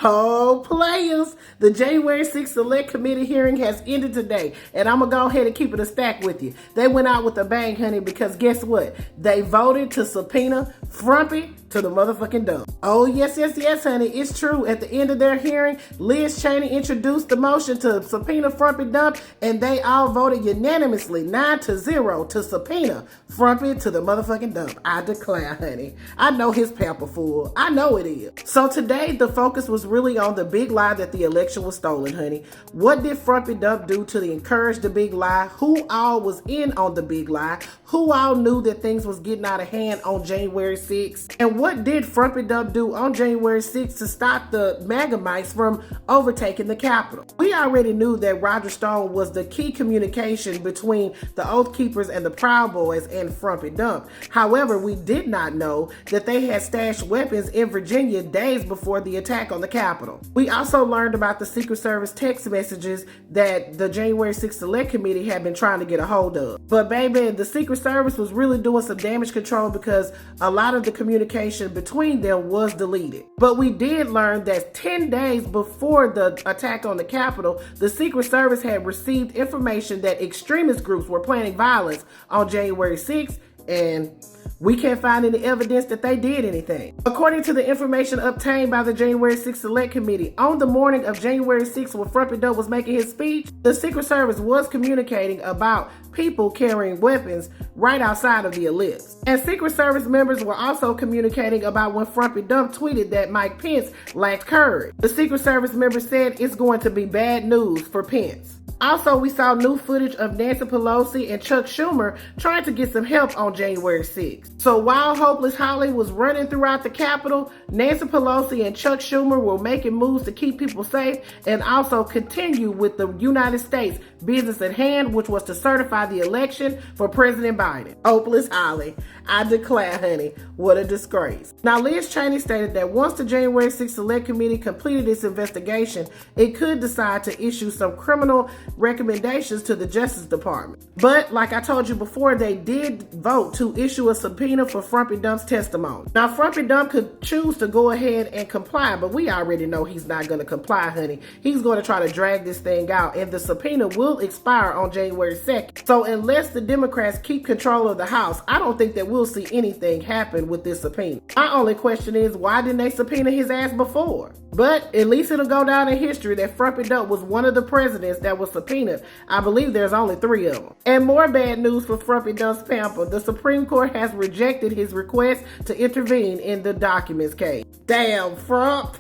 Oh, players, the January 6th Select Committee hearing has ended today, and I'm going to go ahead and keep it a stack with you. They went out with a bang, honey, because guess what? They voted to subpoena Frumpy to the motherfucking dump. Oh, yes, honey, it's true. At the end of their hearing, Liz Cheney introduced the motion to subpoena Frumpy Dump, and they all voted unanimously, 9-0, to subpoena Frumpy to the motherfucking dump. I declare, honey. I know his pamper full. I know it is. So today, the focus was really on the big lie that the election was stolen, honey. What did Frumpy Dump do to encourage the big lie? Who all was in on the big lie? Who all knew that things was getting out of hand on January 6th? And what did Frumpy Dump do on January 6th to stop the MAGA mice from overtaking the Capitol? We already knew that Roger Stone was the key communication between the Oath Keepers and the Proud Boys and Frumpy Dump. However, we did not know that they had stashed weapons in Virginia days before the attack on the Capitol. We also learned about the Secret Service text messages that the January 6th Select Committee had been trying to get a hold of. But baby, the Secret Service was really doing some damage control because a lot of the communication between them was deleted. But we did learn that 10 days before the attack on the Capitol, the Secret Service had received information that extremist groups were planning violence on January 6th, and we can't find any evidence that they did anything. According to the information obtained by the January 6th Select Committee, on the morning of January 6th when Frumpy Dump was making his speech, the Secret Service was communicating about people carrying weapons right outside of the ellipse. And Secret Service members were also communicating about when Frumpy Dump tweeted that Mike Pence lacked courage. The Secret Service members said it's going to be bad news for Pence. Also, we saw new footage of Nancy Pelosi and Chuck Schumer trying to get some help on January 6th. So while Hopeless Holly was running throughout the Capitol, Nancy Pelosi and Chuck Schumer were making moves to keep people safe and also continue with the United States business at hand, which was to certify the election for President Biden. Hopeless Holly. I declare, honey, what a disgrace. Now, Liz Cheney stated that once the January 6th Select Committee completed its investigation, it could decide to issue some criminal recommendations to the Justice Department. But like I told you before, they did vote to issue a subpoena for Frumpy Dump's testimony. Now, Frumpy Dump could choose to go ahead and comply, but we already know he's not going to comply, honey. He's going to try to drag this thing out, and the subpoena will expire on January 2nd. So unless the Democrats keep control of the House, I don't think that we'll see anything happen with this subpoena. My only question is, why didn't they subpoena his ass before? But at least it'll go down in history that Frumpy Dump was one of the presidents that was subpoenaed. I believe there's only 3 of them. And more bad news for Frumpy Dump's pamper. The Supreme Court has rejected his request to intervene in the documents case. Damn, Frump.